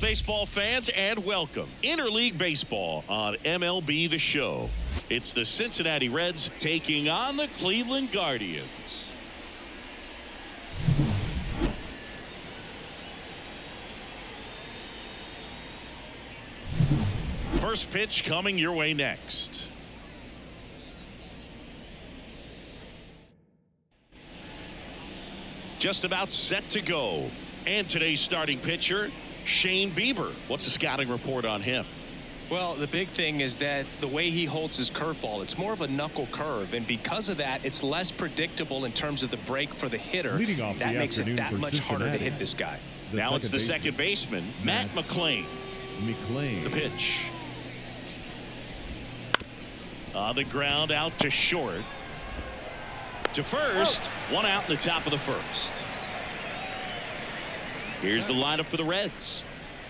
baseball fans, and welcome. Interleague Baseball on MLB The Show. It's the Cincinnati Reds taking on the Cleveland Guardians. First pitch coming your way next. Just about set to go. And today's starting pitcher, Shane Bieber. What's the scouting report on him? Well, the big thing is that the way he holds his curveball, it's more of a knuckle curve, and because of that, it's less predictable in terms of the break for the hitter. That makes it that much harder to hit this guy. Now it's the second baseman, Matt McLain. The pitch. On the ground, out to short. To first, one out in the top of the first. Here's the lineup for the Reds.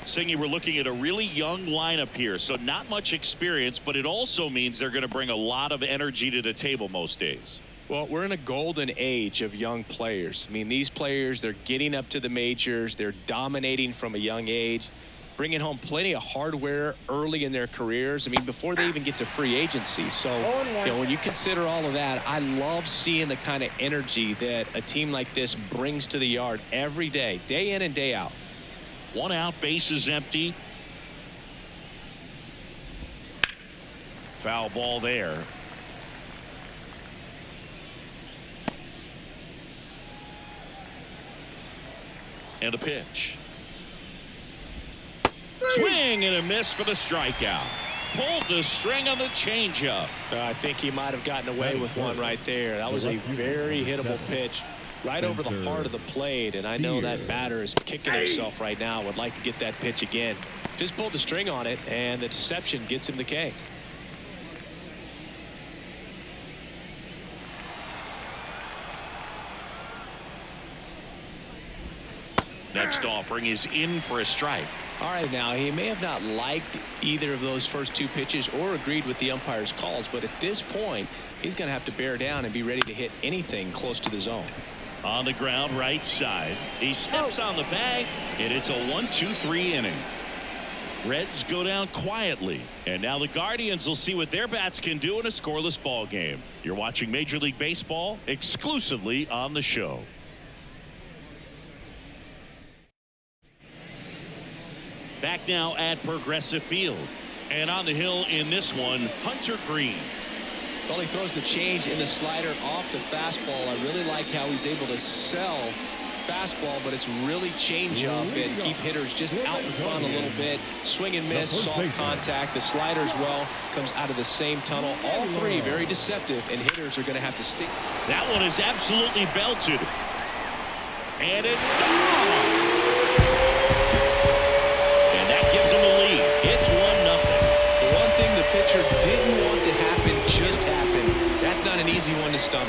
Singy, we're looking at a really young lineup here, so not much experience, but it also means they're going to bring a lot of energy to the table most days. Well, we're in a golden age of young players. I mean, these players, they're getting up to the majors. They're dominating from a young age, bringing home plenty of hardware early in their careers. I mean, before they even get to free agency. So, you know, when you consider all of that, I love seeing the kind of energy that a team like this brings to the yard every day in and day out. One out, bases empty. Foul ball there. And a pitch. Swing and a miss for the strikeout. Pulled the string on the changeup. I think he might have gotten away with one right there. That was a very hittable pitch right over the heart of the plate, and I know that batter is kicking himself right now. Would like to get that pitch again. Just pulled the string on it, and the deception gets him the K. Next offering is in for a strike. All right, now he may have not liked either of those first two pitches or agreed with the umpire's calls, but at this point he's going to have to bear down and be ready to hit anything close to the zone. On the ground, right side. He steps on the bag, and it's a 1-2-3 inning. Reds go down quietly, and now the Guardians will see what their bats can do in a scoreless ball game. You're watching Major League Baseball exclusively on the show. Back now at Progressive Field, and on the hill in this one, Hunter Green. Well, he throws the change in the slider off the fastball. I really like how he's able to sell fastball, but it's really change up and keep hitters just out in front a little bit. Swing and miss, soft contact. The slider as well comes out of the same tunnel. All three very deceptive, and hitters are going to have to stick. That one is absolutely belted. And it's gone. And that gives him a lead. It's 1-0. The one thing the pitcher didn't want to happen just happened. That's not an easy one to stomach.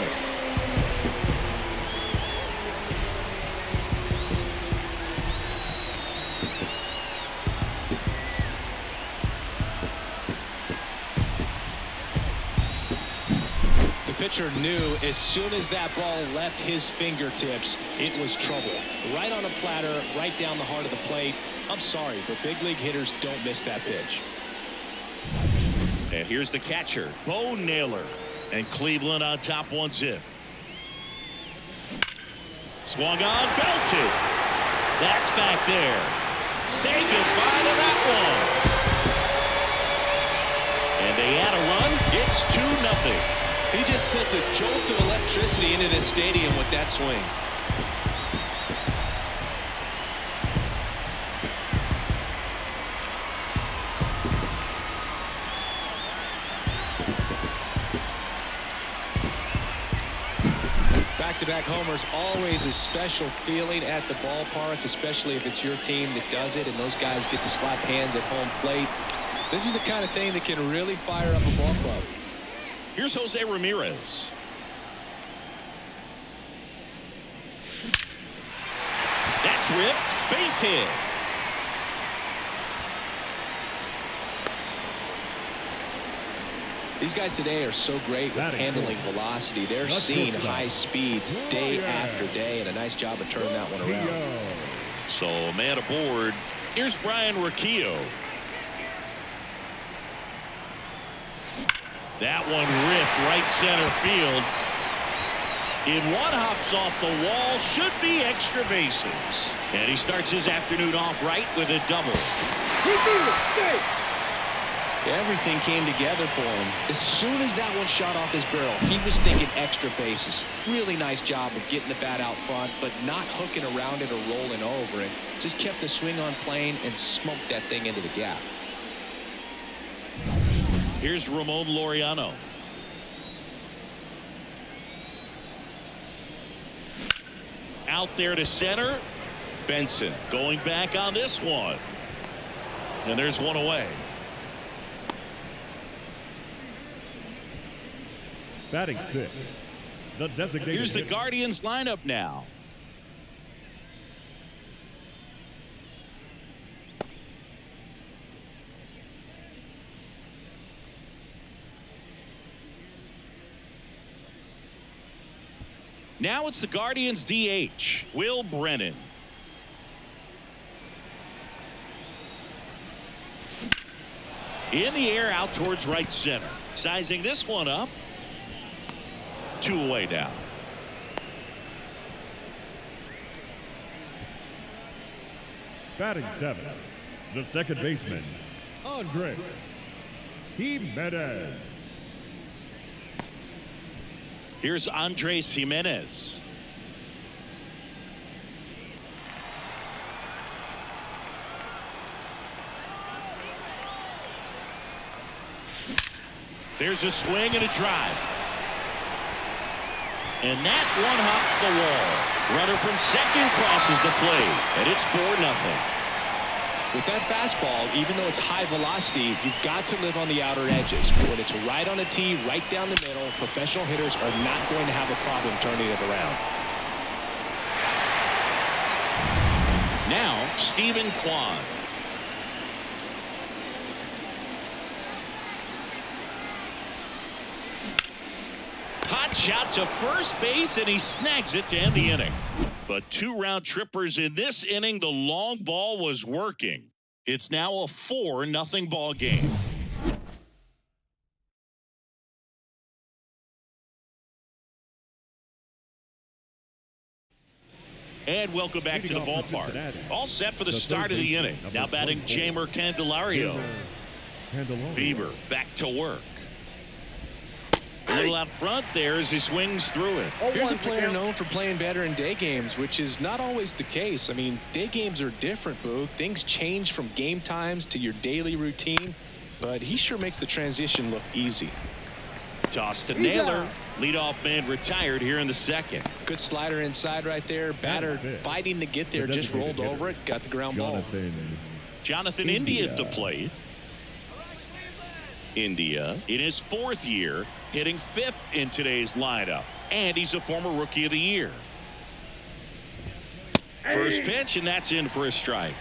The pitcher knew as soon as that ball left his fingertips, it was trouble. Right on a platter, right down the heart of the plate. I'm sorry, but big league hitters don't miss that pitch. And here's the catcher, Bo Naylor. And Cleveland on top 1-0. Swung on, belted. That's back there. Say goodbye to that one. And they add a run. It's 2-0. He just sent a jolt of electricity into this stadium with that swing. Back-to-back homers, always a special feeling at the ballpark, especially if it's your team that does it and those guys get to slap hands at home plate. This is the kind of thing that can really fire up a ball club. Here's Jose Ramirez. That's ripped. Base hit. These guys today are so great with handling velocity. They're seeing high speeds day after day, and a nice job of turning that one around. So man aboard Here's Brian Riccio. That one ripped right center field. In one, hops off the wall, should be extra bases. And he starts his afternoon off right with a double. Everything came together for him. As soon as that one shot off his barrel, he was thinking extra bases. Really nice job of getting the bat out front, but not hooking around it or rolling over it. Just kept the swing on plane and smoked that thing into the gap. Here's Ramon Laureano. Out there to center. Benson going back on this one. And there's one away. Batting sixth, the designated. Here's the Guardians lineup now. Now it's the Guardians DH, Will Brennan. In the air out towards right center. Sizing this one up. 2 away now. Batting seventh, the second baseman, Andres Jimenez. Here's Andres Jimenez. There's a swing and a drive. And that one hops the wall. Runner from second crosses the plate, and it's 4-0. With that fastball, even though it's high velocity, you've got to live on the outer edges. When it's right on a tee, right down the middle, professional hitters are not going to have a problem turning it around. Now, Stephen Kwan. Hot shot to first base, and he snags it to end the inning. But 2 round trippers in this inning. The long ball was working. It's now a 4-0 ball game. And welcome back to the ballpark. All set for the start of the inning. Now batting Jeimer Candelario. Bieber back to work. A little out front there as he swings through it. Here's a player known for playing better in day games, which is not always the case. I mean, day games are different, Boog. Things change from game times to your daily routine, but he sure makes the transition look easy. Toss to Naylor. Leadoff man retired here in the second. Good slider inside right there. Batter fighting to get there, just rolled over it, got the ground ball. Jonathan India at the plate. India in his 4th year, hitting 5th in today's lineup, and he's a former Rookie of the Year. First pitch, and that's in for a strike.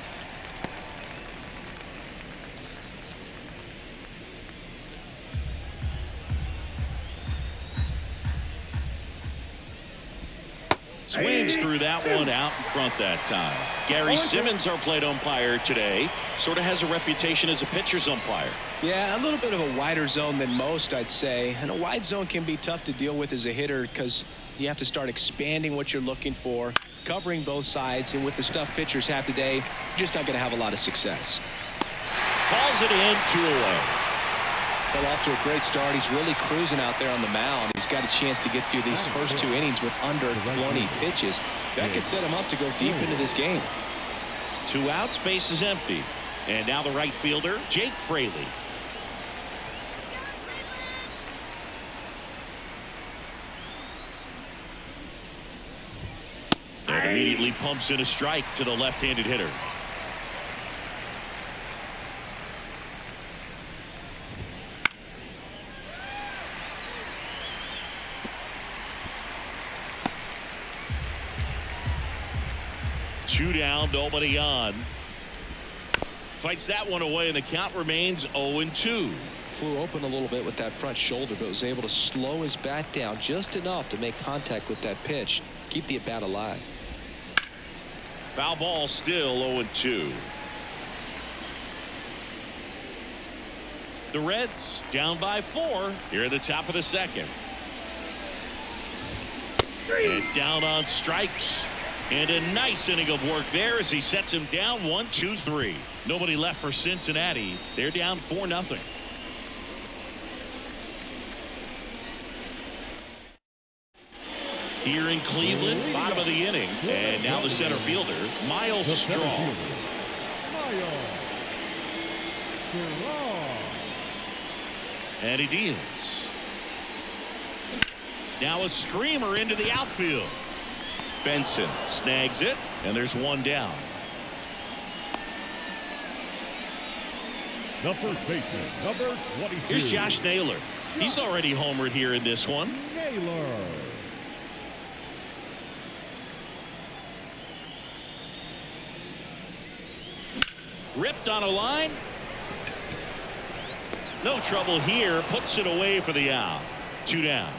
Swings through that one out in front that time. Gary Simmons, our plate umpire today, sort of has a reputation as a pitcher's umpire. Yeah, a little bit of a wider zone than most, I'd say. And a wide zone can be tough to deal with as a hitter because you have to start expanding what you're looking for, covering both sides. And with the stuff pitchers have today, you're just not going to have a lot of success. Calls it in, 2 away. Well, off to a great start. He's really cruising out there on the mound. He's got a chance to get through these first 2 innings with under 20 pitches. That could set him up to go deep into this game. 2 outs, base is empty. And now the right fielder, Jake Fraley. And immediately pumps in a strike to the left-handed hitter. Two down, nobody on. Fights that one away, and the count remains 0-2. Flew open a little bit with that front shoulder, but was able to slow his bat down just enough to make contact with that pitch. Keep the at-bat alive. Foul ball, still 0-2. The Reds down by 4 here at the top of the second. And down on strikes. And a nice inning of work there as he sets him down 1-2-3. Nobody left for Cincinnati. They're down 4-0. Here in Cleveland, bottom of the inning. And now the center fielder, Miles Straw. And he deals. Now a screamer into the outfield. Benson snags it, and there's one down. The first baseman, number 22. Here's Josh Naylor. He's already homered here in this one. Naylor. Ripped on a line. No trouble here. Puts it away for the out. 2 down.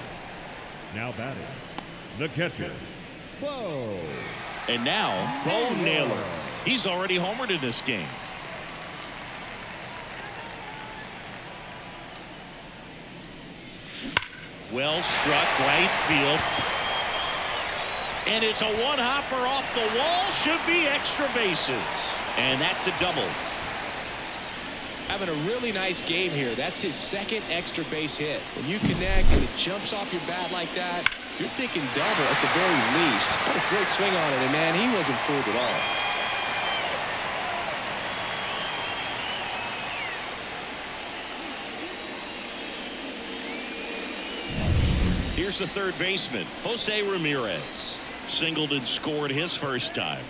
Now batting, the catcher, Bo. And now Bo Naylor. He's already homered in this game. Well struck right field. And it's a one-hopper off the wall. Should be extra bases. And that's a double. Having a really nice game here. That's his second extra base hit. When you connect and it jumps off your bat like that, you're thinking double at the very least. What a great swing on it, and man, he wasn't fooled at all. Here's the third baseman, Jose Ramirez. Singled and scored his first time.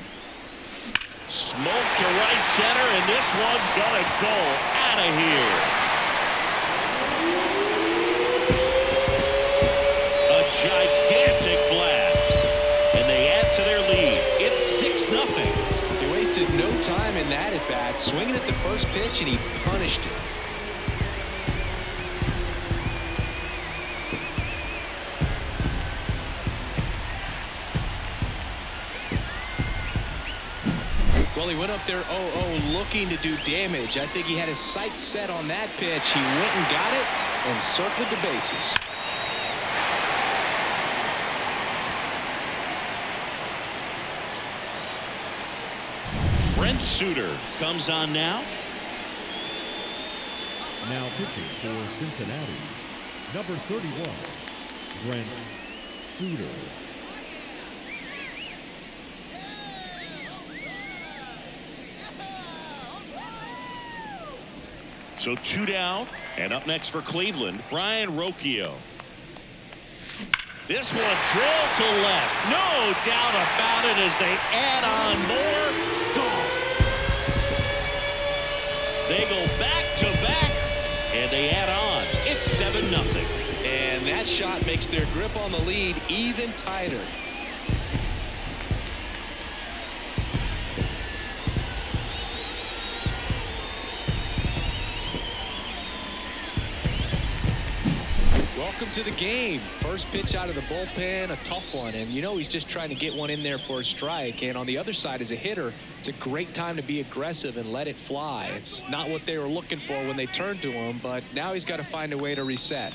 Smoke to right center, and this one's gonna go out of here. A gigantic blast, and they add to their lead. It's 6-0. He wasted no time in that at bat, swinging at the first pitch, and he punished it. Well, he went up there 0-0 looking to do damage. I think he had his sights set on that pitch. He went and got it and circled the bases. Brent Suter comes on now. Now pitching for Cincinnati, number 31, Brent Suter. So 2 down, and up next for Cleveland, Brian Rocchio. This one drilled to left. No doubt about it as they add on more. Gone. They go back to back, and they add on. It's 7-0. And that shot makes their grip on the lead even tighter. Welcome to the game. First pitch out of the bullpen, a tough one, and you know he's just trying to get one in there for a strike. And on the other side, as a hitter, it's a great time to be aggressive and let it fly. It's not what they were looking for when they turned to him, but now he's got to find a way to reset.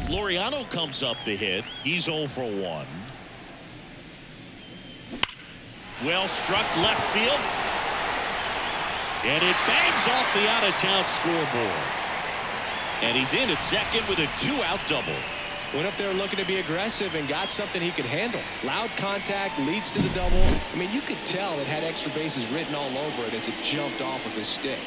Laureano comes up to hit. He's 0 for 1. Well struck left field. And it bangs off the out-of-town scoreboard. And he's in at second with a 2-out double. Went up there looking to be aggressive and got something he could handle. Loud contact leads to the double. I mean, you could tell it had extra bases written all over it as it jumped off of his stick.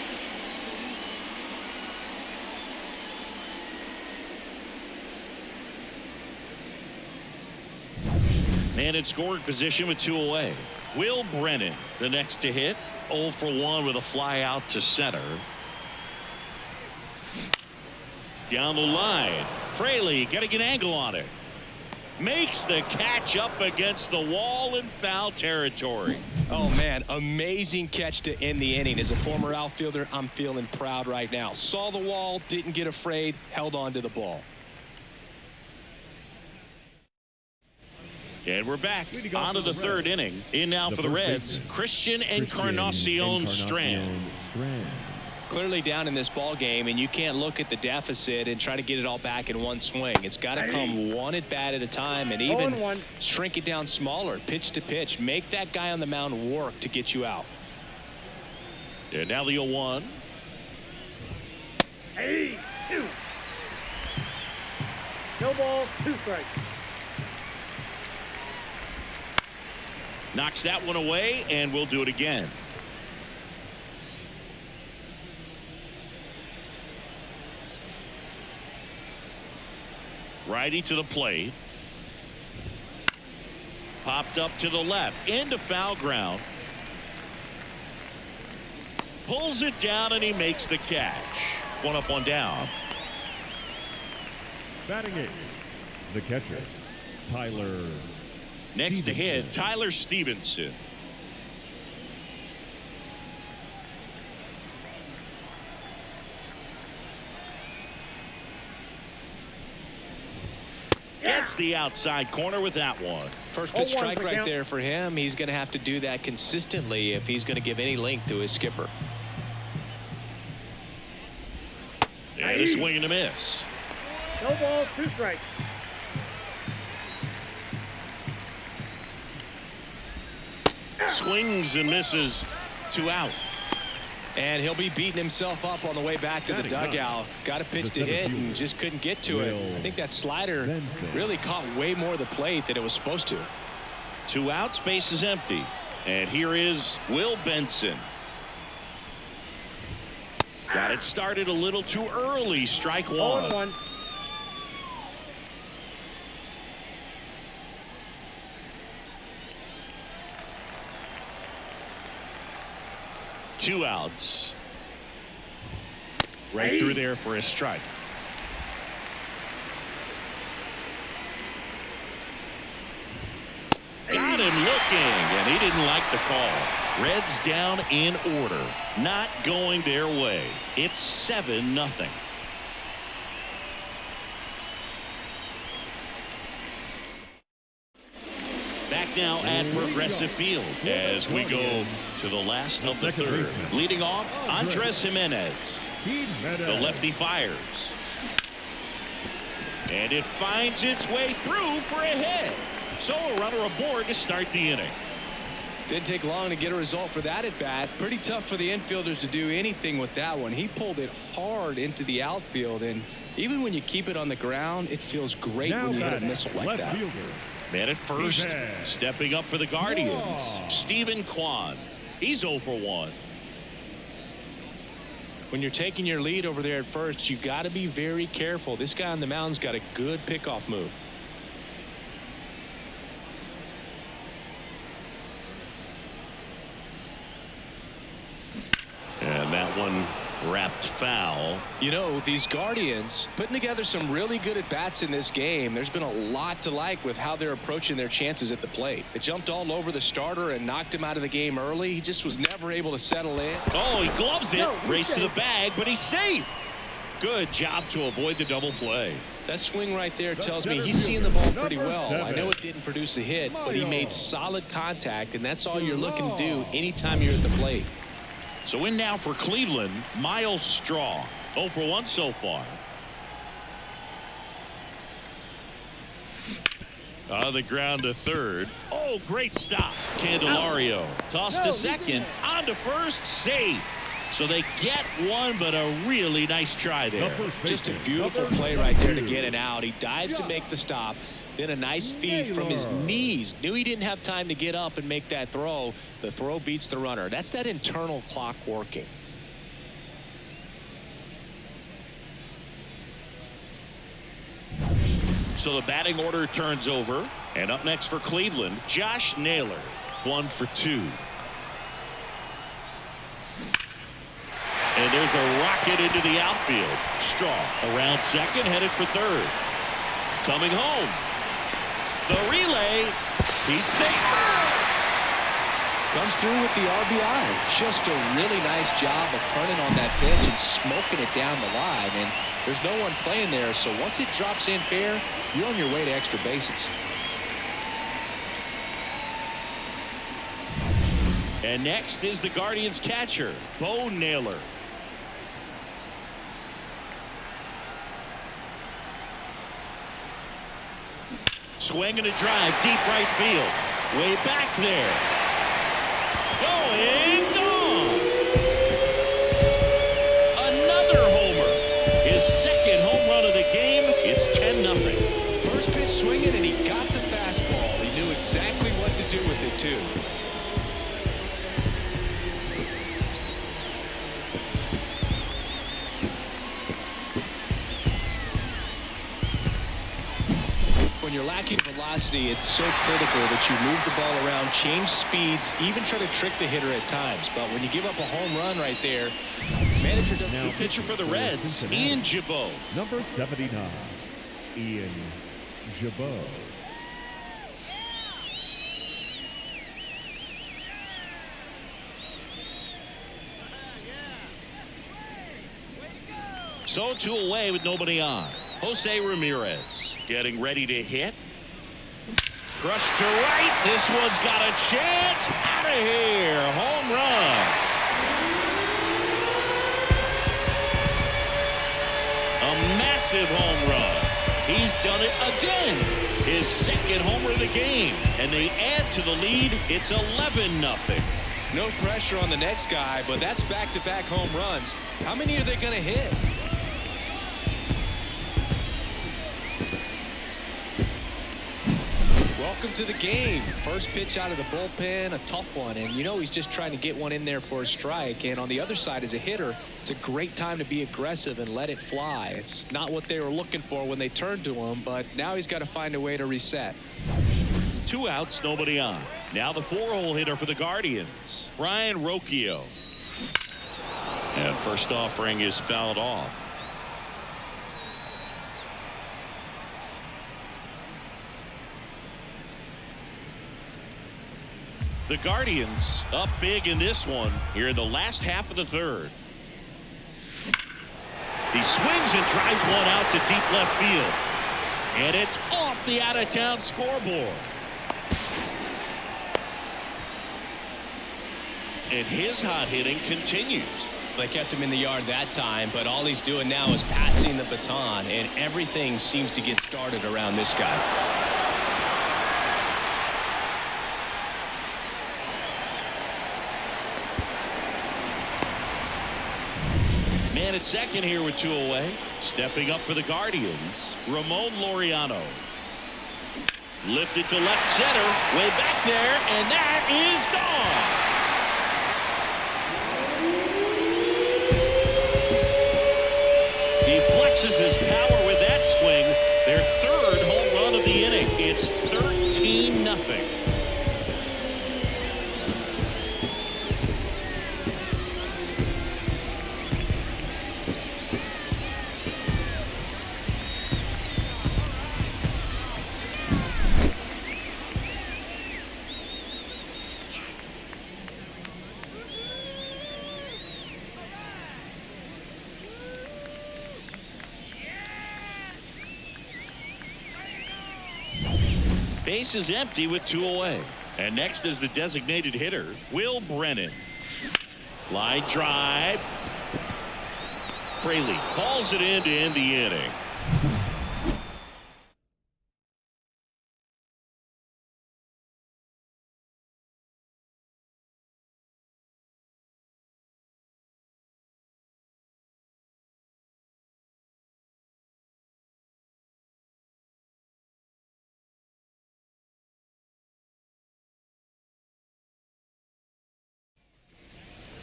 Man in scoring position with 2 away. Will Brennan, the next to hit. 0 for 1 with a fly out to center. Down the line. Fraley getting an angle on it. Makes the catch up against the wall in foul territory. Oh, man, amazing catch to end the inning. As a former outfielder, I'm feeling proud right now. Saw the wall, didn't get afraid, held on to the ball. And we're back on to the third inning. In now for the Reds, Christian Encarnacion Strand. Clearly down in this ball game, and you can't look at the deficit and try to get it all back in one swing. It's got to come one at bat at a time, and even shrink it down smaller, pitch to pitch. Make that guy on the mound work to get you out. And now the 0-1. No ball, 2 strikes. Knocks that one away, and we'll do it again. Righty to the plate. Popped up to the left. Into foul ground. Pulls it down, and he makes the catch. 1 up, 1 down. Batting 8, the catcher, Tyler Next to hit, Stevenson. Tyler Stevenson. Gets the outside corner with that one. First pitch strike right there for him. He's going to have to do that consistently if he's going to give any length to his skipper. And a swing and a miss. No ball, 2 strikes. Swings and misses. 2 out. And he'll be beating himself up on the way back to the dugout. Got a pitch to hit and just couldn't get to it. I think that slider really caught way more of the plate than it was supposed to. 2 outs, base is empty. And here is Will Benson. Got it started a little too early. Strike 1. 1. 2 outs. Right through there for a strike. Got him looking, and he didn't like the call. Reds down in order. Not going their way. It's 7-0. Back now at Progressive Field as we go to the last of the third. Leading off, Andres Jimenez. The lefty fires. And it finds its way through for a hit. So a runner aboard to start the inning. Didn't take long to get a result for that at bat. Pretty tough for the infielders to do anything with that one. He pulled it hard into the outfield, and even when you keep it on the ground, it feels great when you hit a missile like that. Man at first, stepping up for the Guardians, Stephen Kwan. He's 0 for 1. When you're taking your lead over there at first, you got to be very careful. This guy on the mound's got a good pickoff move. And that one wrapped foul. You know, these Guardians putting together some really good at-bats in this game. There's been a lot to like with how they're approaching their chances at the plate. They jumped all over the starter and knocked him out of the game early. He just was never able to settle in. Oh, he gloves it. Race to the bag, but he's safe. Good job to avoid the double play. That swing right there tells me he's seeing the ball pretty well. I know it didn't produce a hit, but he made solid contact, and that's all you're looking to do anytime you're at the plate. So in now for Cleveland, Miles Straw. 0 for 1 so far. On the ground to third. Oh, great stop. Candelario tossed to second. On to first. Safe. So they get one, but a really nice try there. Just a beautiful play right there to get it out. He dives to make the stop. Then a nice feed from his knees. Knew he didn't have time to get up and make that throw. The throw beats the runner. That's that internal clock working. So the batting order turns over. And up next for Cleveland, Josh Naylor. 1 for 2. And there's a rocket into the outfield. Straw around second, headed for third. Coming home. The relay. He's safe. Comes through with the RBI. Just a really nice job of turning on that pitch and smoking it down the line. And there's no one playing there, so once it drops in fair, you're on your way to extra bases. And next is the Guardians catcher, Bo Naylor. Swing and a drive, deep right field. Way back there. Going, gone. Another homer. His second home run of the game. It's 10-0. First pitch swinging, and he got the fastball. He knew exactly what to do with it, too. When you're lacking velocity, it's so critical that you move the ball around, change speeds, even try to trick the hitter at times. But when you give up a home run right there, manager doesn't. Now pitcher for the Reds, Cincinnati. Ian Gibaut. Number 79, Ian Gibaut. So 2 away with nobody on. Jose Ramirez getting ready to hit. Crushed to right. This one's got a chance. Out of here. Home run. A massive home run. He's done it again. His second homer of the game. And they add to the lead. It's 11-0. No pressure on the next guy, but that's back-to-back home runs. How many are they going to hit? Welcome to the game. First pitch out of the bullpen, a tough one. And you know he's just trying to get one in there for a strike. And on the other side, as a hitter, it's a great time to be aggressive and let it fly. It's not what they were looking for when they turned to him, but now he's got to find a way to reset. 2 outs, nobody on. Now the 4-hole hitter for the Guardians, Ryan Rocchio. And first offering is fouled off. The Guardians up big in this one here in the last half of the third. He swings and drives one out to deep left field. And it's off the out-of-town scoreboard. And his hot hitting continues. They kept him in the yard that time, but all he's doing now is passing the baton, and everything seems to get started around this guy. Man at second here with 2 away. Stepping up for the Guardians, Ramon Laureano. Lifted to left center, way back there, and that is gone. He flexes his power with that swing. Their 3rd home run of the inning. It's 13-0. Base is empty with 2 away. And next is the designated hitter, Will Brennan. Line drive. Fraley hauls it in to end the inning.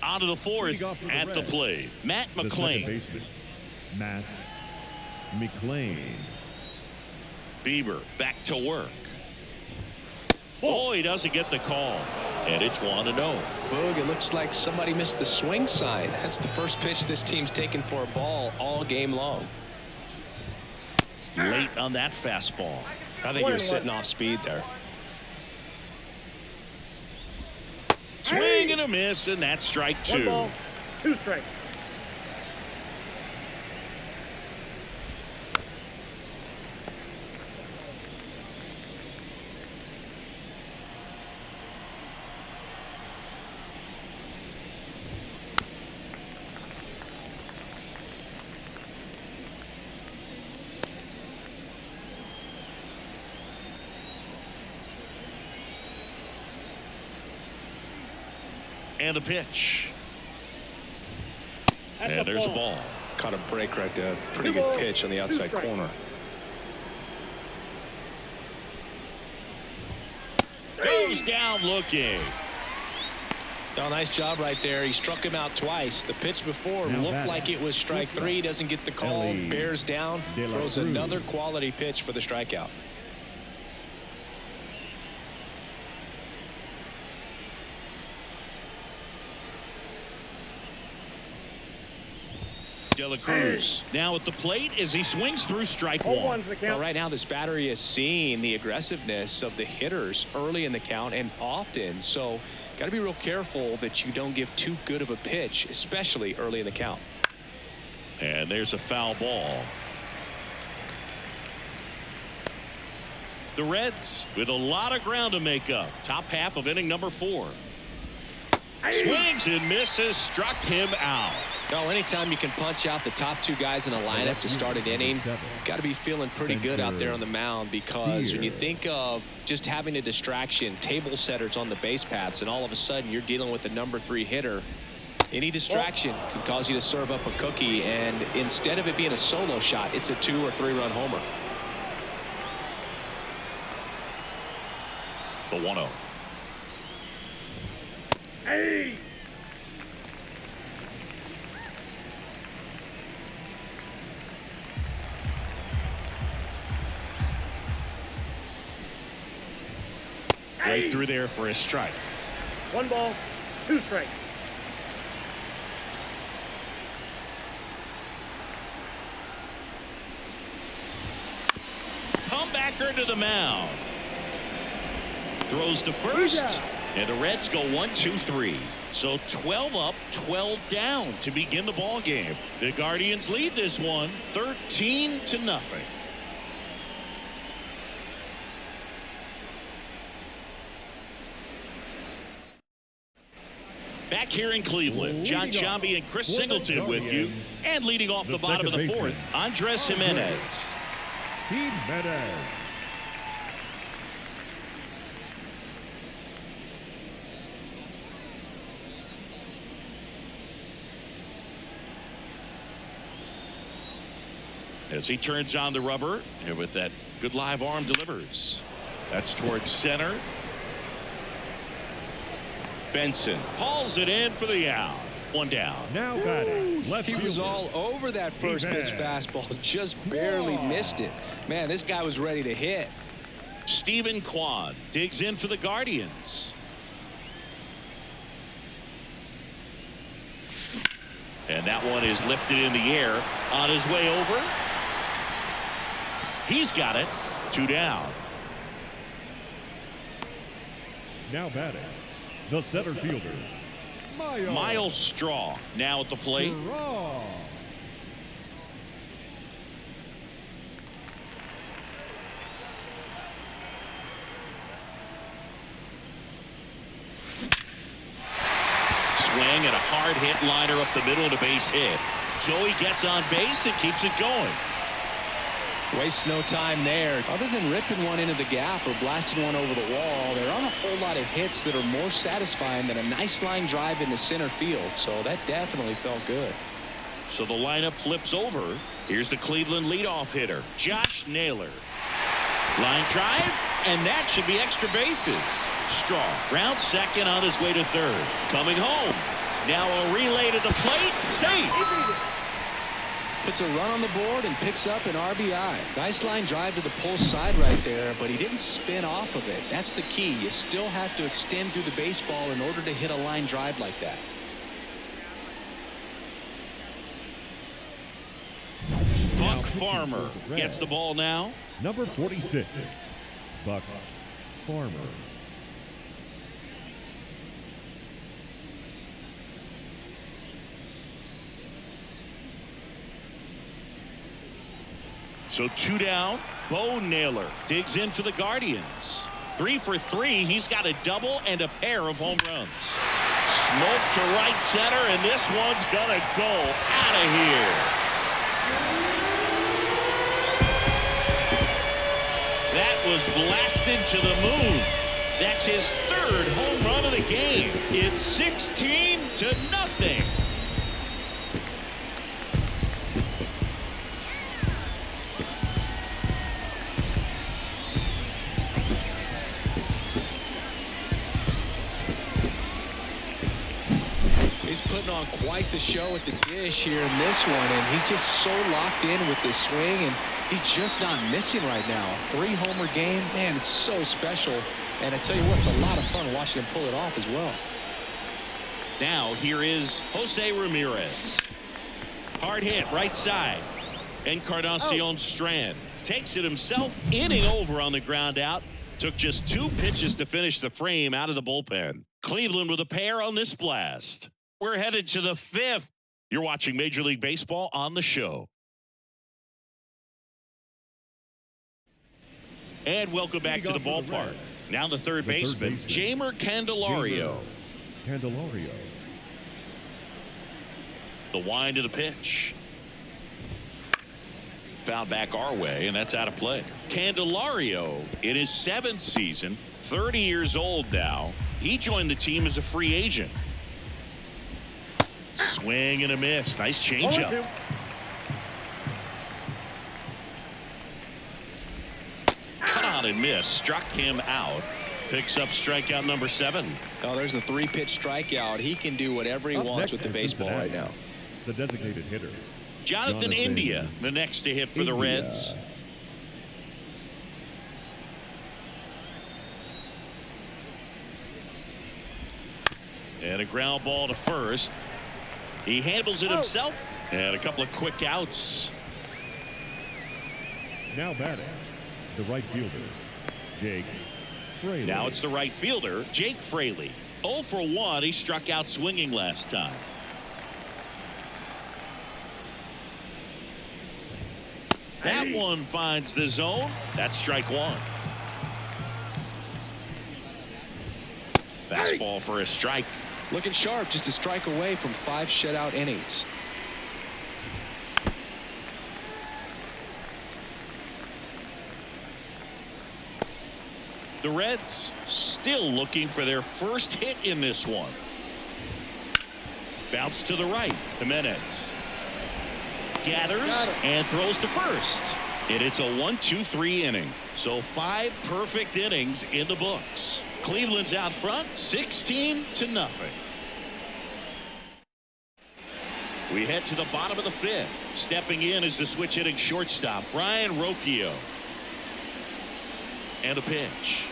On to the 4th at the plate, Matt The second McClain. baseman, Matt McClain. Bieber back to work. Oh, he doesn't get the call. And it's 1-0. Boog, it looks like somebody missed the swing sign. That's the first pitch this team's taken for a ball all game long. Late on that fastball. I think he was sitting off speed there. Swing and a miss, and that's strike 2. 1 ball, 2 strikes. And the pitch. That's And there's a ball. Caught a break right there. Pretty 2 good balls, pitch on the 2 outside strikes. corner. Goes down looking. Oh, nice job right there. He struck him out twice. The pitch before Now looked batting. like it was strike 3. Doesn't get the call. Ellie Bears down. De La Throws Cruz. another quality pitch for the strikeout. De La Cruz now at the plate as he swings through strike Hold 1. one's the Well, count. right now, this battery is seeing the aggressiveness of the hitters early in the count and often. So, got to be real careful that you don't give too good of a pitch, especially early in the count. And there's a foul ball. The Reds with a lot of ground to make up. Top half of inning number 4. Swings and misses. Struck him out. No, anytime you can punch out the top 2 guys in a lineup to start an inning, got to be feeling pretty good out there on the mound, because when you think of just having a distraction, table setters on the base paths, and all of a sudden you're dealing with the number 3 hitter, any distraction can cause you to serve up a cookie, and instead of it being a solo shot, it's a 2 or 3 run homer. The 1-0. Hey! Right through there for a strike. 1 ball, 2 strikes. Comebacker to the mound. Throws to first. And the Reds go 1-2-3. So 12 up, 12 down to begin the ball game. The Guardians lead this one 13-0. Back here in Cleveland, John Leading off Sciambi and Chris for the Singleton with you. Guardians, And leading off the bottom of the second 4th, baseman, Andres Jimenez. Jimenez. As he turns on the rubber, and with that good live arm delivers. That's towards center. Benson hauls it in for the out. 1 down. Now batting. Left He was fielder. all over that first pitch Jimenez. fastball, just barely missed it. Man, this guy was ready to hit. Stephen Kwan digs in for the Guardians. And that one is lifted in the air on his way over. He's got it. 2 down. Now batting. The center fielder. Miles Straw now at the plate. Draw. Swing and a hard hit liner up the middle and a base hit. Joey gets on base and keeps it going. Wastes no time there. Other than ripping one into the gap or blasting one over the wall, there aren't a whole lot of hits that are more satisfying than a nice line drive into center field. So that definitely felt good. So the lineup flips over. Here's the Cleveland leadoff hitter, Josh Naylor. Line drive, and that should be extra bases. Straw round second on his way to third. Coming home. Now a relay to the plate. Safe. Puts a run on the board and picks up an RBI. Nice line drive to the pull side right there, but he didn't spin off of it. That's the key. You still have to extend through the baseball in order to hit a line drive like that. Buck Farmer gets the ball now. Number 46. Buck Farmer. So 2 down. Bo Naylor digs in for the Guardians. 3 for 3. He's got a double and a pair of home runs. Smoke to right center, and this one's gonna go out of here. That was blasted to the moon. That's his third home run of the game. It's 16-0. He's putting on quite the show at the dish here in this one, and he's just so locked in with this swing, and he's just not missing right now. 3-homer game, man, it's so special. And I tell you what, it's a lot of fun watching him pull it off as well. Now here is Jose Ramirez. Hard hit right side. Encarnacion Strand takes it himself, inning over on the ground out. Took just 2 pitches to finish the frame out of the bullpen. Cleveland with a pair on this blast. We're headed to the 5th. You're watching Major League Baseball on the show. And welcome back to the ballpark. Now the third baseman, Jeimer Candelario. The wind of the pitch. Fouled back our way, and that's out of play. Candelario in his 7th season, 30 years old now. He joined the team as a free agent. Swing and a miss. Nice changeup. Cut on and miss. Struck him out. Picks up strikeout number 7. Oh, there's a 3-pitch strikeout. He can do whatever he wants with the baseball right now. The designated hitter, Jonathan India, the next to hit for the Reds. And a ground ball to first. He handles it himself. And a couple of quick outs. now batting, the right fielder, Jake Fraley. Now it's the right fielder, Jake Fraley. 0 for 1. He struck out swinging last time. That one finds the zone. That's strike one. Fastball for a strike. Looking sharp, just a strike away from 5 shutout innings. The Reds still looking for their first hit in this one. Bounce to the right. Jimenez gathers and throws to first. And it's a 1-2-3 inning. So 5 perfect innings in the books. Cleveland's out front 16-0. We head to the bottom of the 5th. Stepping in is the switch hitting shortstop Brian Rocchio. And a pitch.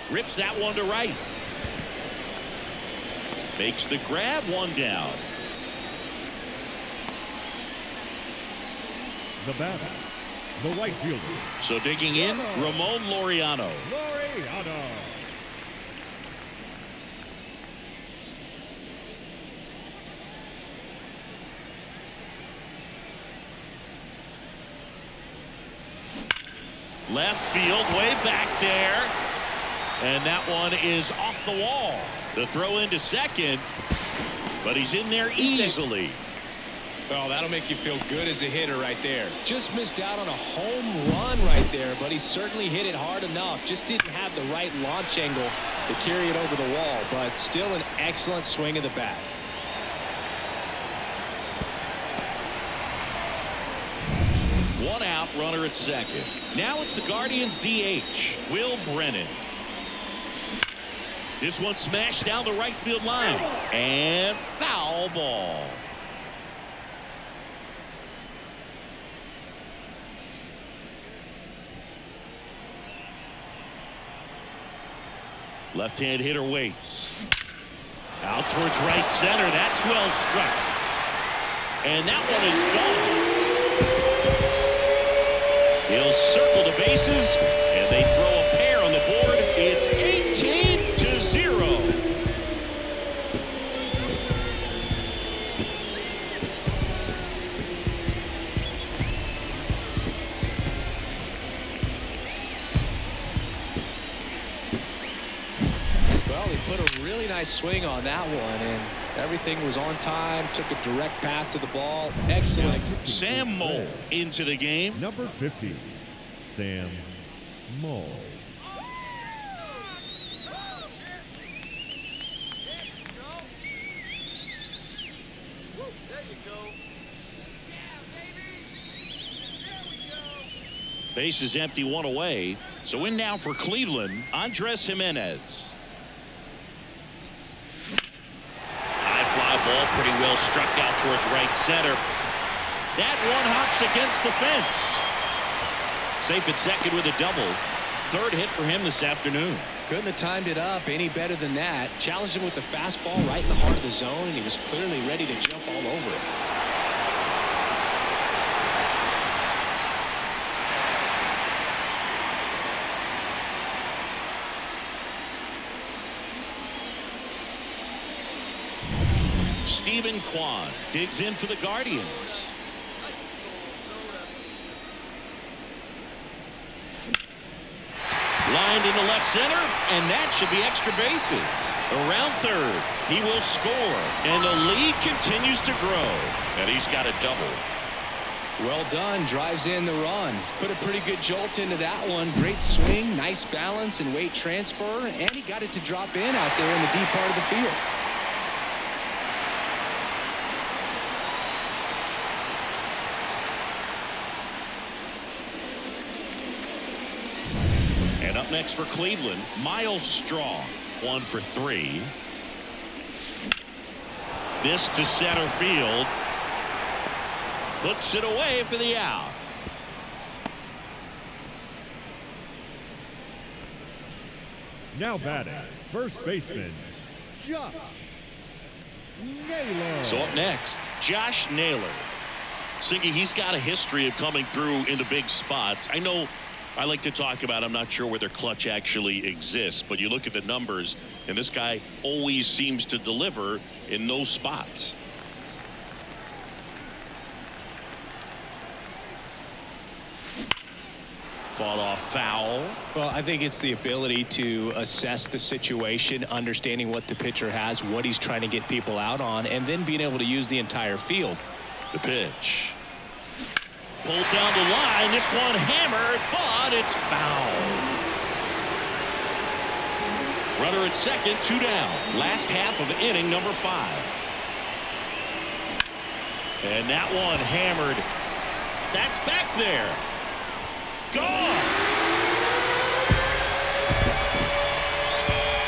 Rips that one to right. Makes the grab, 1 down. The batter, the right fielder. So digging in, Ramon Laureano. Left field, way back there. And that one is off the wall. The throw into second, but he's in there easily. Well, that'll make you feel good as a hitter right there. Just missed out on a home run right there, but he certainly hit it hard enough. Just didn't have the right launch angle to carry it over the wall, but still an excellent swing of the bat. One out, runner at second. Now it's the Guardians DH, Will Brennan. This one smashed down the right field line. And foul ball. Left-hand hitter waits. Out towards right center. That's well struck. And that one is gone. He'll circle the bases, and they throw a pair on the board. It's 18-0. Well, he put a really nice swing on that one, and everything was on time. Took a direct path to the ball. Excellent. Sam Moll into the game. Number 50, Sam Moll. Base is empty, one away. So in now for Cleveland, Andres Jimenez. High fly ball, pretty well struck out towards right center. That one hops against the fence. Safe at second with a double. Third hit for him this afternoon. Couldn't have timed it up any better than that. Challenged him with the fastball right in the heart of the zone, and he was clearly ready to jump all over it. Steven Kwan digs in for the Guardians. Lined into left center, and that should be extra bases. Around third, he will score, and the lead continues to grow, and he's got a double. Well done. Drives in the run. Put a pretty good jolt into that one. Great swing, nice balance and weight transfer, and he got it to drop in out there in the deep part of the field. And up next for Cleveland, Miles Straw, 1 for 3. This to center field. Hooks it away for the out. Now batting, first baseman, Josh Naylor. So up next, Josh Naylor. Siggy, he's got a history of coming through into big spots. I know I like to talk about, I'm not sure where their clutch actually exists, but you look at the numbers, and this guy always seems to deliver in those spots. Fought off foul. Well, I think it's the ability to assess the situation, understanding what the pitcher has, what he's trying to get people out on, and then being able to use the entire field. The pitch. Pulled down the line. This one hammered, but it's foul. Runner at second, 2 down. Last half of inning number 5. And that one hammered. That's back there. Gone.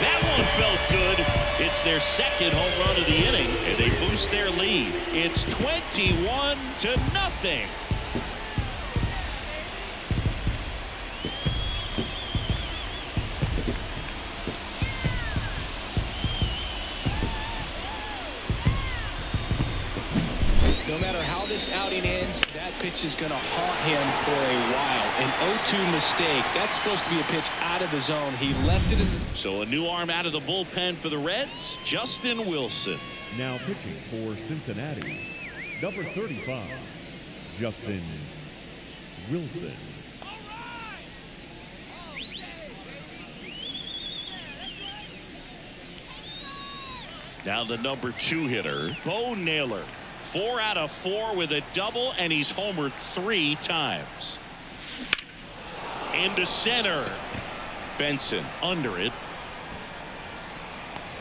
That one felt good. It's their second home run of the inning, and they boost their lead. It's 21-0. No matter how this outing ends, that pitch is going to haunt him for a while. An 0-2 mistake. That's supposed to be a pitch out of the zone. He left it in. So a new arm out of the bullpen for the Reds, Justin Wilson. Now pitching for Cincinnati, number 35, Justin Wilson. Now the number 2 hitter, Bo Naylor. 4 out of 4 with a double, and he's homered 3 times. Into center. Benson under it.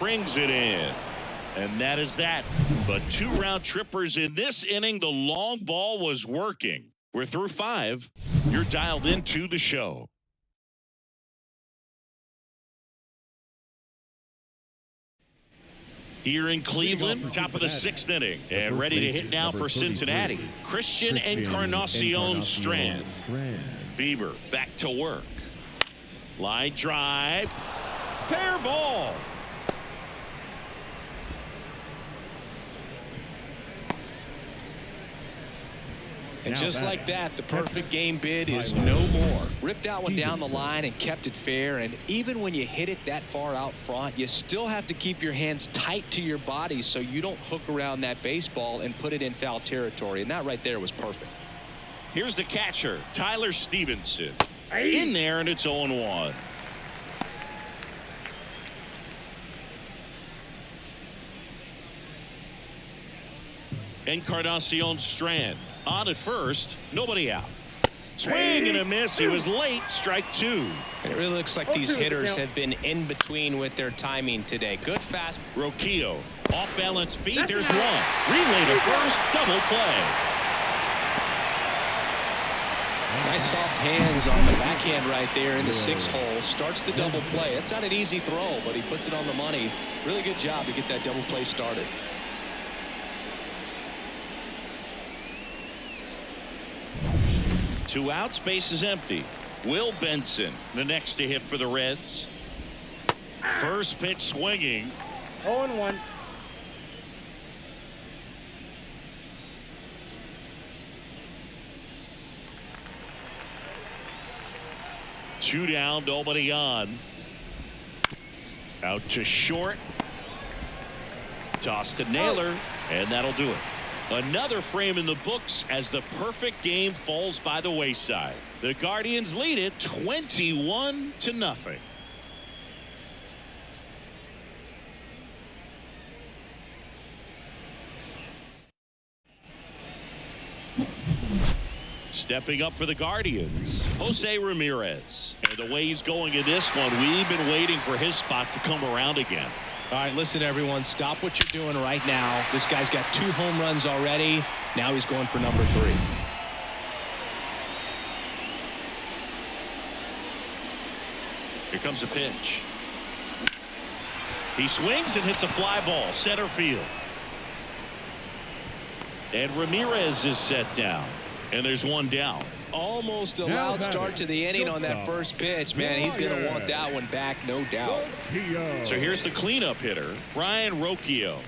Brings it in. And that is that. But 2 round trippers in this inning. The long ball was working. We're through 5. You're dialed into the show. Here in Cleveland, top of the 6th inning, and ready to hit now for Cincinnati, Christian Encarnacion Strand. Bieber back to work. Line drive. Fair ball. And just like that, the perfect game bid is no more. Ripped that one down the line and kept it fair. And even when you hit it that far out front, you still have to keep your hands tight to your body so you don't hook around that baseball and put it in foul territory. And that right there was perfect. Here's the catcher, Tyler Stevenson. In there, and it's 0-1. Encarnacion Strand on at first, nobody out. Swing and a miss. He was late. Strike 2. And it really looks like these hitters have been in between with their timing today. Good fast. Roquillo off balance feet. There's one. Relay to first. Double play. Nice soft hands on the backhand right there in the 6 hole. Starts the double play. It's not an easy throw, but he puts it on the money. Really good job to get that double play started. Two outs, base is empty. Will Benson, the next to hit for the Reds. First pitch swinging. 0-1. Two down, nobody on. Out to short. Toss to Naylor, and that'll do it. Another frame in the books as the perfect game falls by the wayside. The Guardians lead it 21-0. Stepping up for the Guardians, Jose Ramirez. And the way he's going in this one, we've been waiting for his spot to come around again. All right, listen, everyone. Stop what you're doing right now. This guy's got 2 home runs already. Now he's going for number 3. Here comes a pitch. He swings and hits a fly ball, center field. And Ramirez is set down. And there's one down. Almost a loud start to the inning on that first pitch. Man, he's going to want that one back, no doubt. So here's the cleanup hitter, Ryan Rocchio.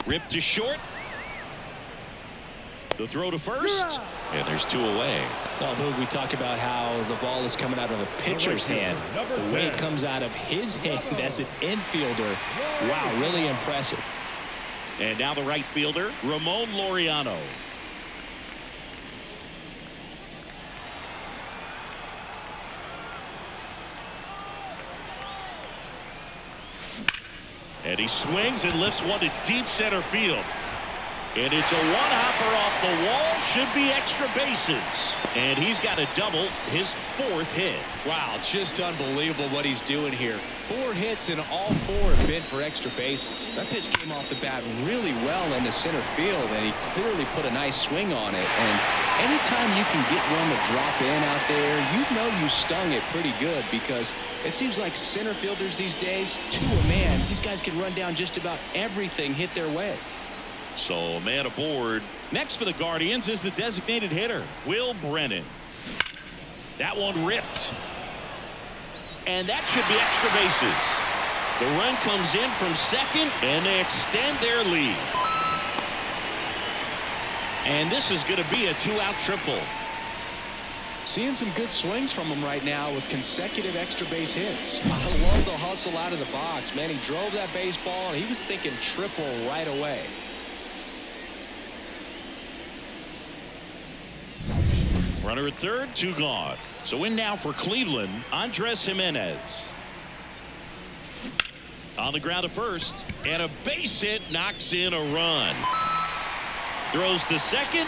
Ripped to short. The throw to first. And there's 2 away. Well, Boog, we talk about how the ball is coming out of a pitcher's hand. The way it comes out of his hand as an infielder. Wow, really impressive. And now the right fielder, Ramon Laureano. And he swings and lifts one to deep center field. And it's a one-hopper off the wall. Should be extra bases. And he's got a double, his 4th hit. Wow, just unbelievable what he's doing here. 4 hits and all 4 have been for extra bases. That pitch came off the bat really well into center field, and he clearly put a nice swing on it. And anytime you can get one to drop in out there, you know you stung it pretty good, because it seems like center fielders these days, to a man, these guys can run down just about everything hit their way. So a man aboard. Next for the Guardians is the designated hitter, Will Brennan. That one ripped. And that should be extra bases. The run comes in from second, and they extend their lead. And this is going to be a 2-out triple. Seeing some good swings from him right now with consecutive extra base hits. I love the hustle out of the box. Man, he drove that baseball, and he was thinking triple right away. Runner at third, 2 gone. So in now for Cleveland, Andres Jimenez. On the ground to first, and a base hit knocks in a run. Throws to second.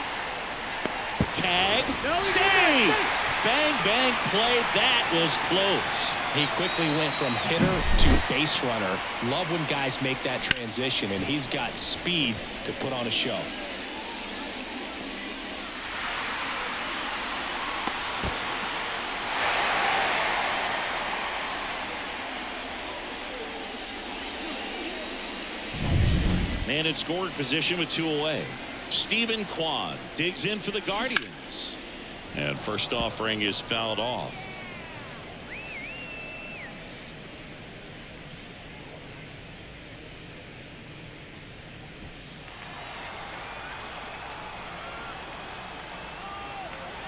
Tag. Save. Bang, bang play. That was close. He quickly went from hitter to base runner. Love when guys make that transition, and he's got speed to put on a show. Man in scoring position with 2 away. Stephen Kwan digs in for the Guardians. And first offering is fouled off.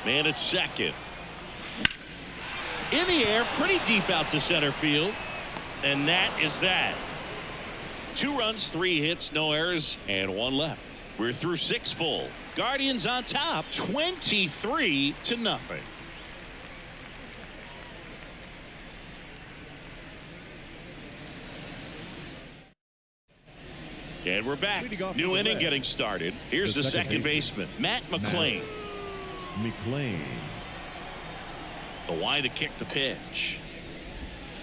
Man at second. In the air, pretty deep out to center field. And that is that. 2 runs, 3 hits, no errors, and 1 left. We're through 6 full. Guardians on top, 23-0. And we're back. New inning getting started. Here's the second baseman, Matt McLain. McLain. The wide to kick the pitch.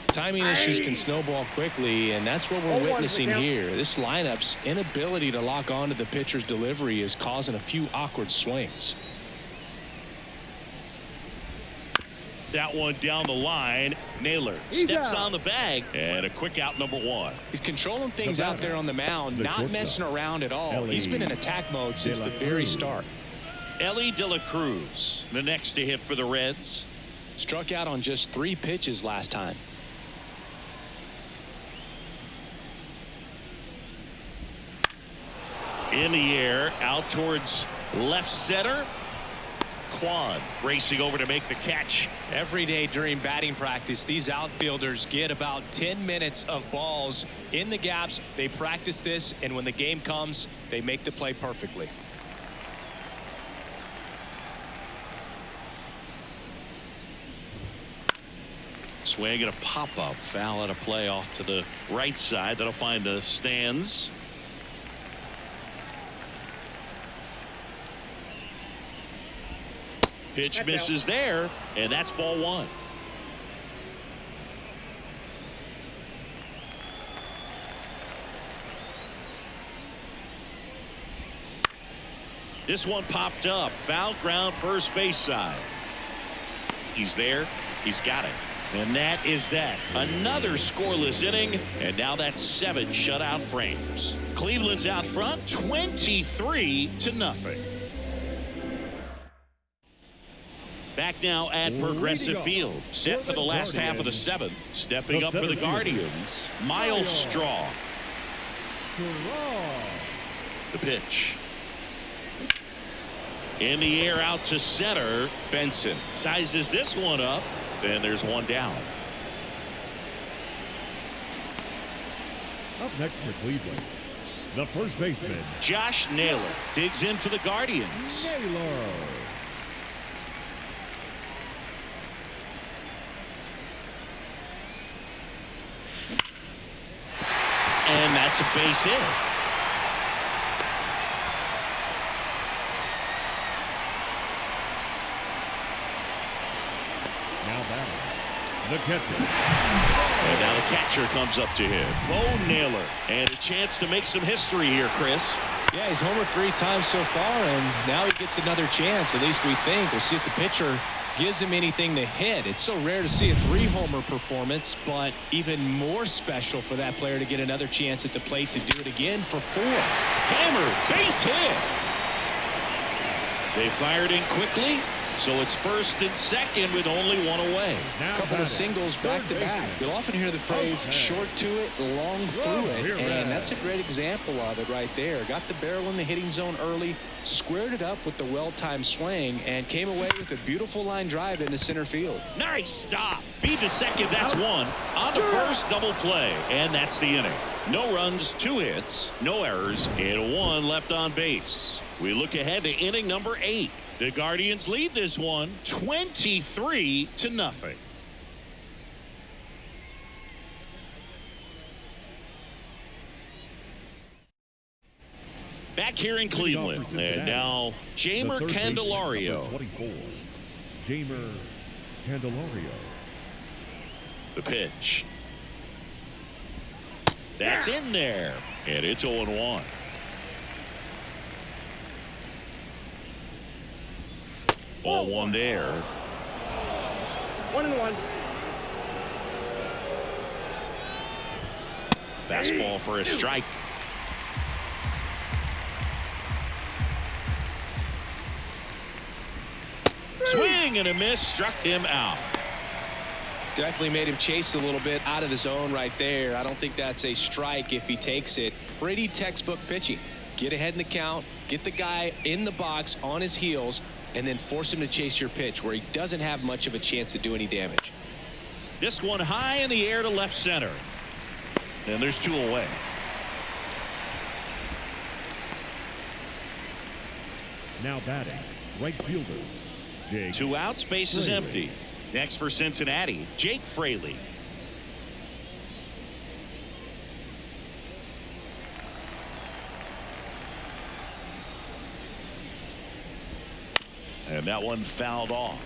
Timing issues can snowball quickly, and that's what we're witnessing here. This lineup's inability to lock onto the pitcher's delivery is causing a few awkward swings. That one down the line. Naylor steps on the bag, and a quick out, number 1. He's controlling things out there on the mound, not messing around at all. He's been in attack mode since the very start. Ellie De La Cruz, the next to hit for the Reds. Struck out on just 3 pitches last time. In the air, out towards left center. Quan racing over to make the catch. Every day during batting practice, these outfielders get about 10 minutes of balls in the gaps. They practice this, and when the game comes, they make the play perfectly. Swing and a pop-up. Foul at a play off to the right side. That'll find the stands. Pitch misses there, and that's ball 1. This one popped up. Foul ground, first base side. He's there. He's got it. And that is that. Another scoreless inning, and now that's 7 shutout frames. Cleveland's out front, 23-0. Back now at Progressive Field, set for the last half of the 7th. Stepping up for the Guardians, Miles Straw. The pitch. In the air, out to center. Benson sizes this one up, and there's one down. Up next for Cleveland, the first baseman, Josh Naylor digs in for the Guardians. Naylor. And that's a base hit. Now batting, the catcher. And now the catcher comes up to him. Bo Naylor. And a chance to make some history here, Chris. Yeah, he's homered 3 times so far, and now he gets another chance. At least we think. We'll see if the pitcher gives him anything to hit. It's so rare to see a 3-homer performance, but even more special for that player to get another chance at the plate to do it again for 4. Hammer, base hit. They fired in quickly, so it's first and second with only 1 away. Now A couple of singles back to back. You'll often hear the phrase short to it, long through it, and that's a great example of it right there. Got the barrel in the hitting zone early, squared it up with the well-timed swing, and came away with a beautiful line drive into center field. Nice stop. Feed to second, that's 1. On to first, double play, and that's the inning. No runs, 2 hits, no errors, and 1 left on base. We look ahead to inning number 8. The Guardians lead this one 23-0. Back here in Cleveland, and now Jamer Candelario. 24, Jamer Candelario. The pitch. That's in there, and it's 0-1. Ball 1 there. 1-1. Fastball for a strike. Swing and a miss, struck him out. Definitely made him chase a little bit out of the zone right there. I don't think that's a strike if he takes it. Pretty textbook pitching. Get ahead in the count, get the guy in the box on his heels, and then force him to chase your pitch where he doesn't have much of a chance to do any damage. This one high in the air to left center. And there's 2 away. Now batting, right fielder, Jake. 2 outs, base is Fraley. empty. Next for Cincinnati, Jake Fraley. And that one fouled off.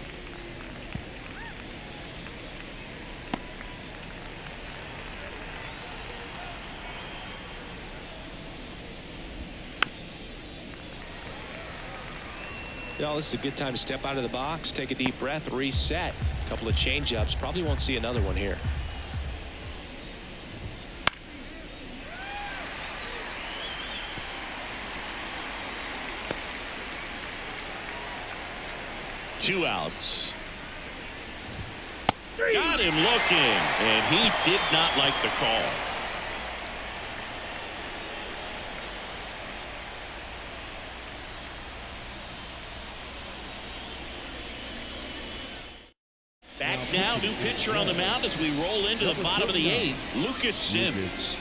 You know, this is a good time to step out of the box, take a deep breath, reset. A couple of change-ups. Probably won't see another one here. Two outs. Got him looking, and he did not like the call. Back now, new pitcher on the mound as we roll into the bottom of the eighth. Lucas Sims.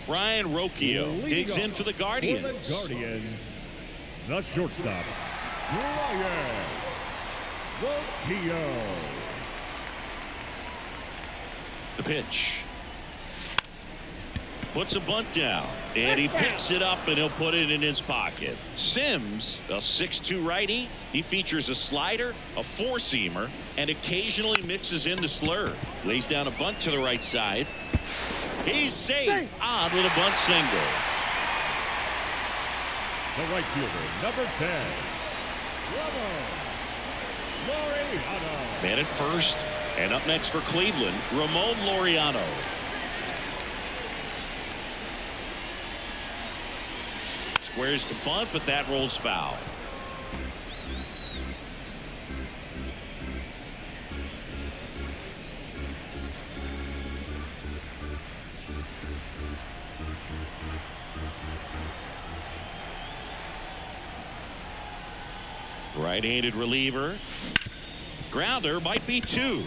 Ryan Rocchio digs in for the Guardians. The shortstop, Ryan Rocchio. The pitch. Puts a bunt down, and he picks it up, and he'll put it in his pocket. Sims, a 6'2" righty. He features a slider, a four-seamer, and occasionally mixes in the slurve. Lays down a bunt to the right side. He's safe on with a bunt single. The right fielder, number 10, Laureano. Man at first, and up next for Cleveland, Ramon Laureano. Squares to bunt, but that rolls foul. Right-handed reliever. Grounder might be two.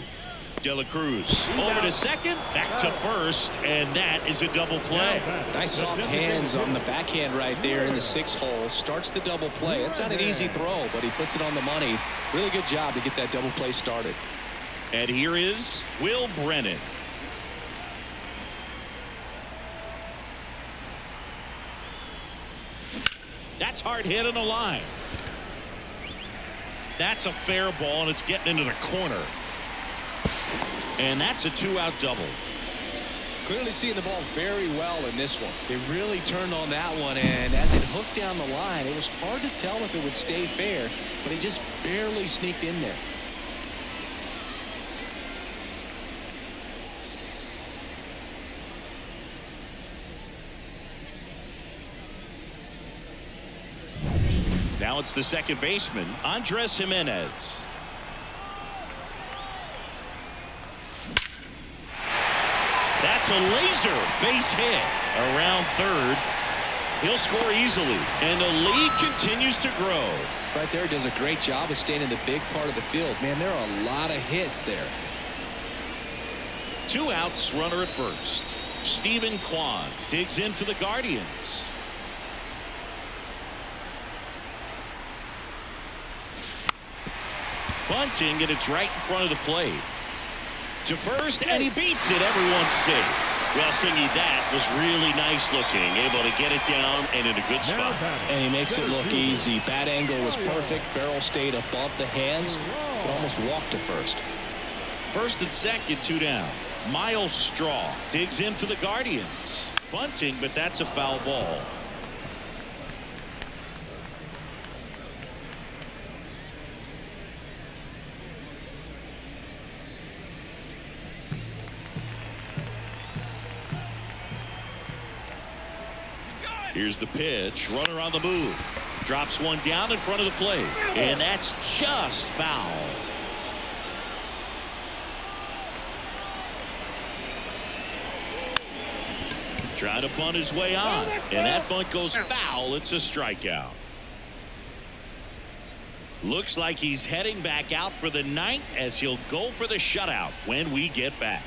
De La Cruz over to second, back to first, and that is a double play. Nice soft hands on the backhand right there in the 6 hole. Starts the double play. It's not an easy throw, but he puts it on the money. Really good job to get that double play started. And here is Will Brennan. That's hard hit on the line. That's a fair ball, and it's getting into the corner. And that's a 2-out double. Clearly seeing the ball very well in this one. They really turned on that one, and as it hooked down the line, it was hard to tell if it would stay fair, but he just barely sneaked in there. Now it's the second baseman, Andres Jimenez. That's a laser base hit around third. He'll score easily, and the lead continues to grow. Right there, does a great job of staying in the big part of the field. Man, there are a lot of hits there. 2 outs, runner at first. Stephen Kwan digs in for the Guardians. Bunting, and it's right in front of the plate. To first, and he beats it. Everyone's safe. Well, Singy, that was really nice looking. Able to get it down and in a good spot. And he makes it look easy. Bat angle was perfect. Barrel stayed above the hands. Could almost walk to first. First and second, 2 down. Miles Straw digs in for the Guardians. Bunting, but that's a foul ball. Here's the pitch. Runner on the move. Drops one down in front of the plate. And that's just foul. Trying to bunt his way on. And that bunt goes foul. It's a strikeout. Looks like he's heading back out for the 9th as he'll go for the shutout when we get back.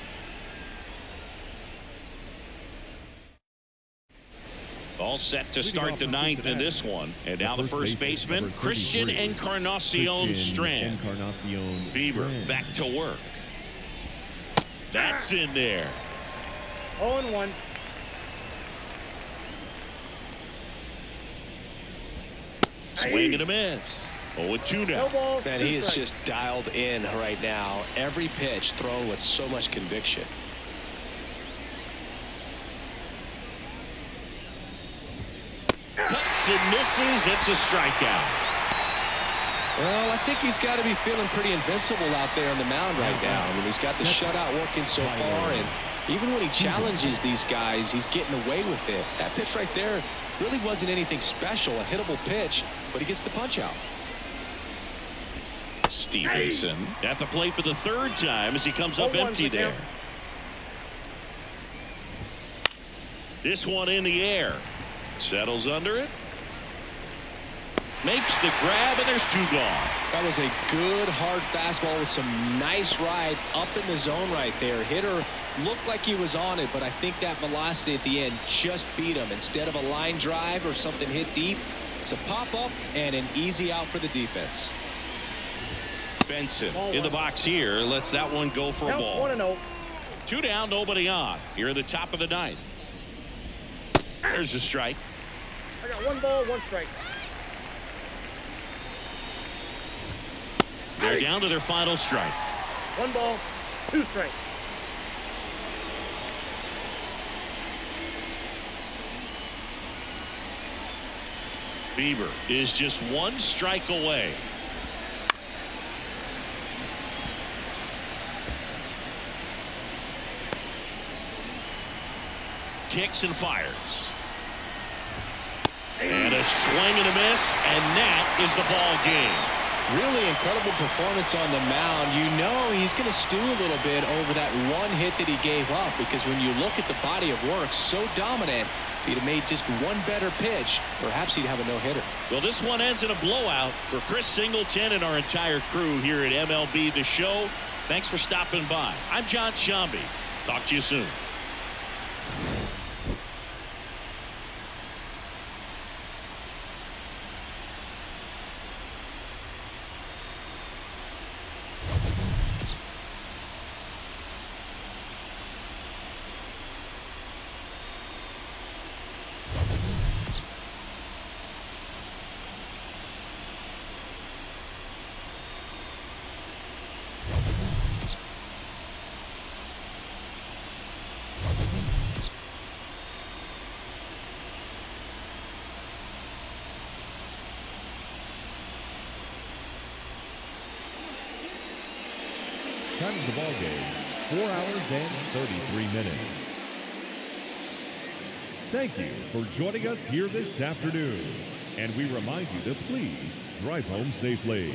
All set to start the 9th in this one. And now the first baseman, Christian Encarnacion Strand. Bieber back to work. That's in there. 0-1. Swing and a miss. 0-2 No now. ball. Man, two he is strikes. just dialed in right now. Every pitch thrown with so much conviction. Cuts and misses. It's a strikeout. Well, I think he's got to be feeling pretty invincible out there on the mound right now. I mean, he's got the shutout working so far, and even when he challenges these guys, he's getting away with it. That pitch right there really wasn't anything special, a hittable pitch, but he gets the punch out. Stevenson at the plate for the third time as he comes up 0-1 empty for there. count. This one in the air. Settles under it. Makes the grab, and there's 2 gone. That was a good hard fastball with some nice ride up in the zone right there. Hitter looked like he was on it, but I think that velocity at the end just beat him. Instead of a line drive or something hit deep, it's a pop up and an easy out for the defense. Benson Ball in the one. box here. Lets that one go for a Count ball. 1-0. 2 down, nobody on. Here in the top of the 9th. There's a strike. I got 1 ball, 1 strike. They're down to their final strike. 1 ball, 2 strikes. Bieber is just 1 strike away. Kicks and fires. And a swing and a miss, and that is the ball game. Really incredible performance on the mound. You know he's going to stew a little bit over that 1 hit that he gave up, because when you look at the body of work, so dominant, if he'd have made just 1 better pitch, perhaps he'd have a no-hitter. Well, this one ends in a blowout for Chris Singleton and our entire crew here at MLB The Show. Thanks for stopping by. I'm John Shambi. Talk to you soon. Time of the ball game, 4 hours and 33 minutes. Thank you for joining us here this afternoon. And we remind you to please drive home safely.